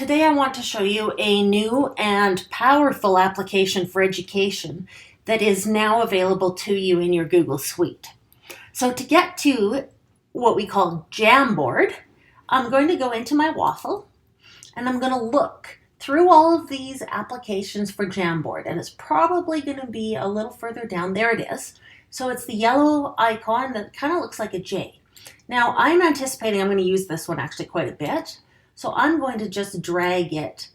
today I want to show you a new and powerful application for education that is now available to you in your Google Suite. So to get to what we call Jamboard, I'm going to go into my waffle and I'm going to look through all of these applications for Jamboard, and it's probably going to be a little further down. There it is. So it's the yellow icon that kind of looks like a J. Now I'm anticipating I'm going to use this one actually quite a bit. So I'm going to just drag it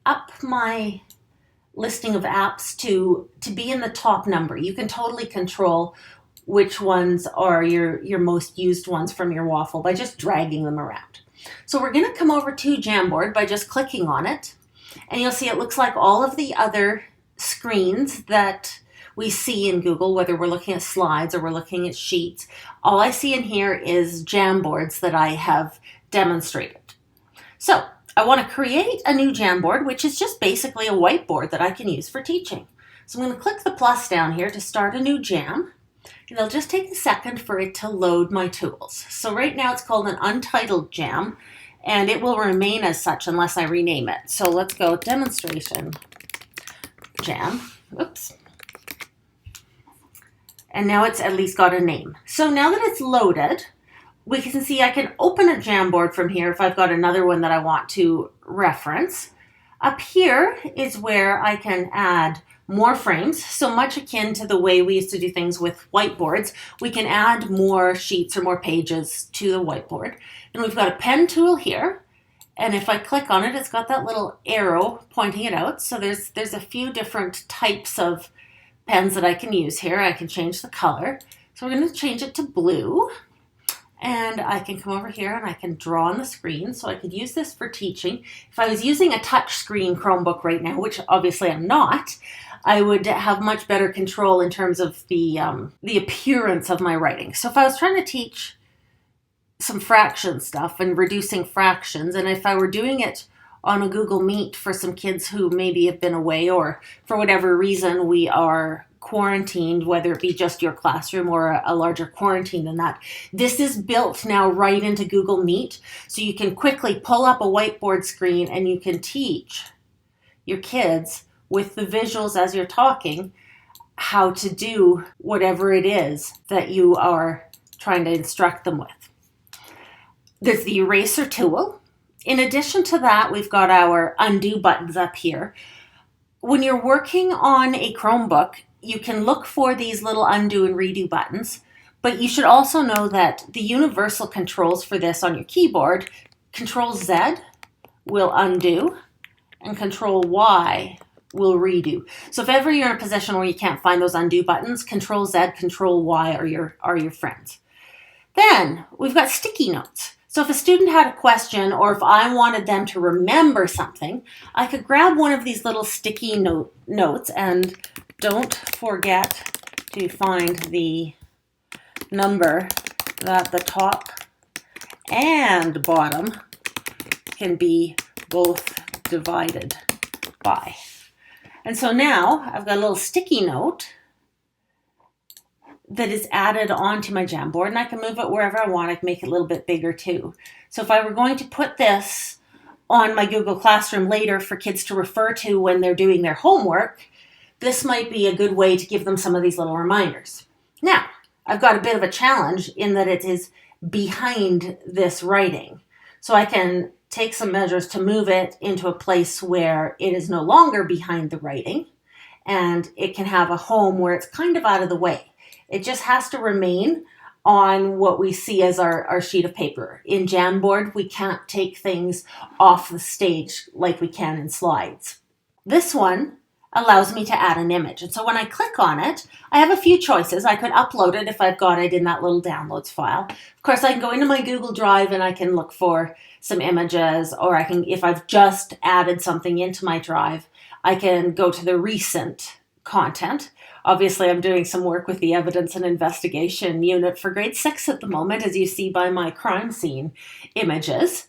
up my listing of apps to be in the top number. You can totally control which ones are your most used ones from your waffle by just dragging them around. So we're going to come over to Jamboard by just clicking on it. And you'll see it looks like all of the other screens that we see in Google, whether we're looking at slides or we're looking at sheets. All I see in here is Jamboards that I have demonstrated. So I want to create a new Jamboard, which is just basically a whiteboard that I can use for teaching. So I'm going to click the plus down here to start a new jam. And it'll just take a second for it to load my tools. So right now it's called an untitled jam, and it will remain as such unless I rename it. So let's go demonstration jam. Oops. And now it's at least got a name. So now that it's loaded, we can see I can open a Jamboard from here if I've got another one that I want to reference. Up here is where I can add more frames, so much akin to the way we used to do things with whiteboards. We can add more sheets or more pages to the whiteboard. And we've got a pen tool here, and if I click on it, it's got that little arrow pointing it out. So there's a few different types of pens that I can use here. I can change the color. So we're going to change it to blue. And I can come over here and I can draw on the screen. So I could use this for teaching. If I was using a touch screen Chromebook right now, which obviously I'm not, I would have much better control in terms of the appearance of my writing. So if I was trying to teach some fraction stuff and reducing fractions, and if I were doing it on a Google Meet for some kids who maybe have been away or for whatever reason we are quarantined, whether it be just your classroom or a larger quarantine than that. This is built now right into Google Meet, so you can quickly pull up a whiteboard screen and you can teach your kids with the visuals as you're talking how to do whatever it is that you are trying to instruct them with. There's the eraser tool. In addition to that, we've got our undo buttons up here. When you're working on a Chromebook, you can look for these little undo and redo buttons, but you should also know that the universal controls for this on your keyboard, Control Z will undo and Control Y will redo. So if ever you're in a position where you can't find those undo buttons, Control Z, Control Y are your friends. Then we've got sticky notes. So if a student had a question or if I wanted them to remember something, I could grab one of these little sticky notes, and don't forget to find the number that the top and bottom can be both divided by. And so now I've got a little sticky note that is added onto my Jamboard, and I can move it wherever I want. I can make it a little bit bigger too. So if I were going to put this on my Google Classroom later for kids to refer to when they're doing their homework, this might be a good way to give them some of these little reminders. Now, I've got a bit of a challenge in that it is behind this writing. So I can take some measures to move it into a place where it is no longer behind the writing, and it can have a home where it's kind of out of the way. It just has to remain on what we see as our sheet of paper. In Jamboard, we can't take things off the stage like we can in slides. This one allows me to add an image. And so when I click on it, I have a few choices. I could upload it if I've got it in that little downloads file. Of course, I can go into my Google Drive and I can look for some images, or I can, if I've just added something into my drive, I can go to the recent content. Obviously, I'm doing some work with the evidence and investigation unit for grade 6 at the moment, as you see by my crime scene images.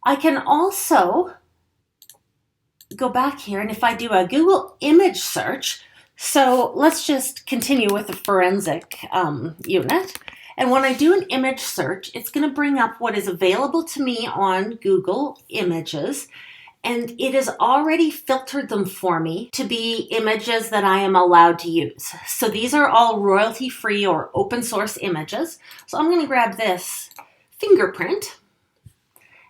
I can also go back here, and if I do a Google image search, so let's just continue with the forensic unit. And when I do an image search, it's going to bring up what is available to me on Google Images. and it has already filtered them for me to be images that I am allowed to use. So these are all royalty-free or open source images. So I'm going to grab this fingerprint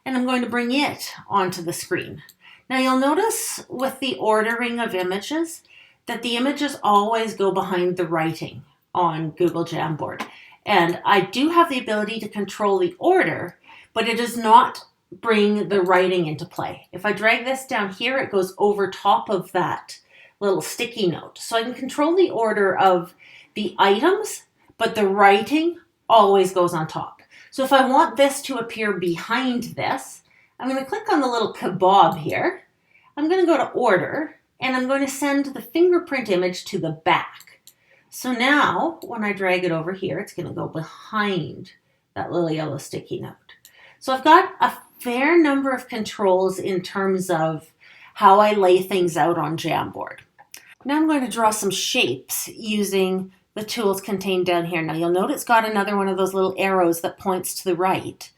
and I'm going to bring it onto the screen. Now you'll notice with the ordering of images that the images always go behind the writing on Google Jamboard. And I do have the ability to control the order, but it does not bring the writing into play. If I drag this down here, it goes over top of that little sticky note. So I can control the order of the items, but the writing always goes on top. So if I want this to appear behind this, I'm going to click on the little kebab here. I'm going to go to order, and I'm going to send the fingerprint image to the back. So now when I drag it over here, it's going to go behind that little yellow sticky note. So I've got a fair number of controls in terms of how I lay things out on Jamboard. Now I'm going to draw some shapes using the tools contained down here. Now you'll note it's got another one of those little arrows that points to the right.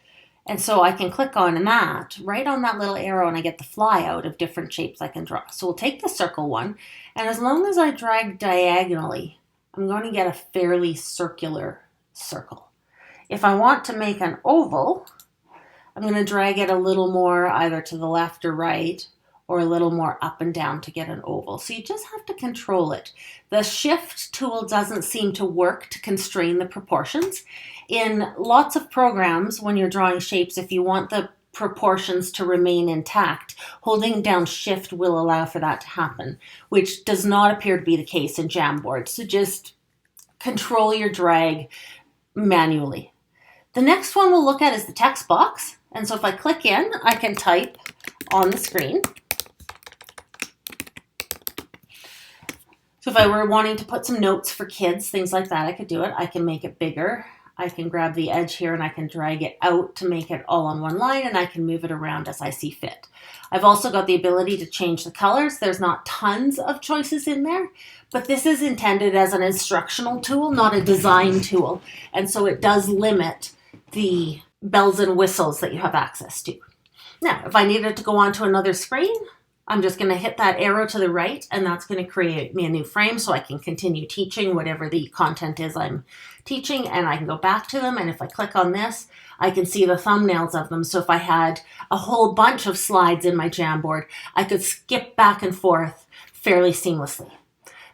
And so I can click on that, right on that little arrow, and I get the flyout of different shapes I can draw. So we'll take the circle one, and as long as I drag diagonally, I'm going to get a fairly circular circle. If I want to make an oval, I'm going to drag it a little more either to the left or right, or a little more up and down to get an oval. So you just have to control it. The shift tool doesn't seem to work to constrain the proportions. In lots of programs, when you're drawing shapes, if you want the proportions to remain intact, holding down shift will allow for that to happen, which does not appear to be the case in Jamboard. So just control your drag manually. The next one we'll look at is the text box. And so if I click in, I can type on the screen. So if I were wanting to put some notes for kids, things like that, I could do it. I can make it bigger. I can grab the edge here and I can drag it out to make it all on one line, and I can move it around as I see fit. I've also got the ability to change the colors. There's not tons of choices in there, but this is intended as an instructional tool, not a design tool. And so it does limit the bells and whistles that you have access to. Now, if I needed to go onto another screen, I'm just going to hit that arrow to the right, and that's going to create me a new frame so I can continue teaching whatever the content is I'm teaching, and I can go back to them. And if I click on this, I can see the thumbnails of them. So if I had a whole bunch of slides in my Jamboard, I could skip back and forth fairly seamlessly.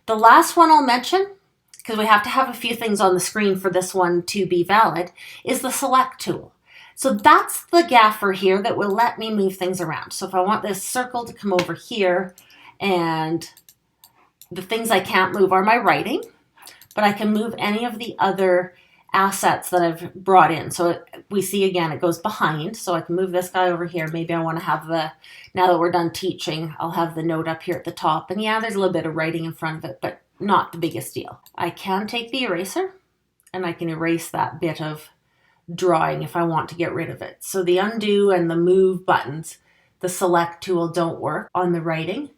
The last one I'll mention, because we have to have a few things on the screen for this one to be valid, is the select tool. So that's the gaffer here that will let me move things around. So if I want this circle to come over here, and the things I can't move are my writing, but I can move any of the other assets that I've brought in. So we see again, it goes behind. So I can move this guy over here. Maybe I want to have now that we're done teaching, I'll have the note up here at the top. And yeah, there's a little bit of writing in front of it, but not the biggest deal. I can take the eraser and I can erase that bit of drawing if I want to get rid of it. So the undo and the move buttons, the select tool don't work on the writing,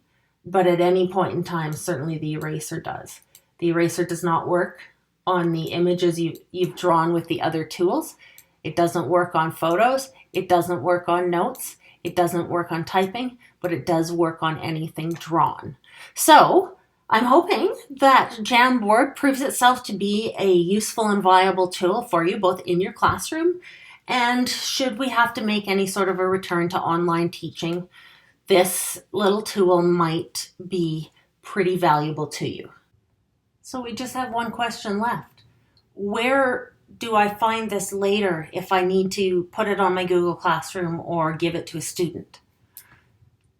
but at any point in time, certainly the eraser does. The eraser does not work on the images you've drawn with the other tools. It doesn't work on photos. It doesn't work on notes. It doesn't work on typing, but it does work on anything drawn. So I'm hoping that Jamboard proves itself to be a useful and viable tool for you, both in your classroom and should we have to make any sort of a return to online teaching, this little tool might be pretty valuable to you. So we just have one question left. Where do I find this later if I need to put it on my Google Classroom or give it to a student?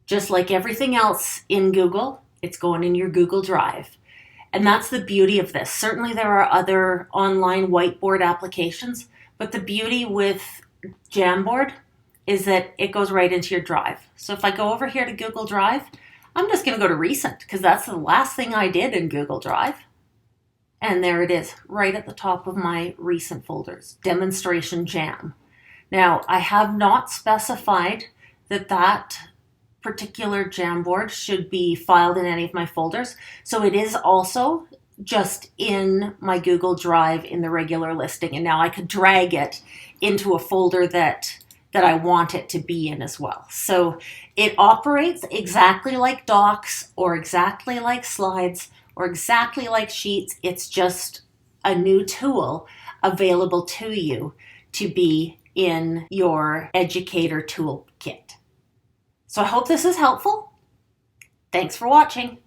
Just like everything else in Google, it's going in your Google Drive. And that's the beauty of this. Certainly there are other online whiteboard applications, but the beauty with Jamboard is that it goes right into your Drive. So if I go over here to Google Drive, I'm just going to go to Recent because that's the last thing I did in Google Drive. And there it is, right at the top of my recent folders, Demonstration Jam. Now, I have not specified that particular Jamboard should be filed in any of my folders. So it is also just in my Google Drive in the regular listing. And now I could drag it into a folder that that I want it to be in as well. So it operates exactly like docs or exactly like slides or exactly like sheets. It's just a new tool available to you to be in your educator toolkit. So I hope this is helpful. Thanks for watching.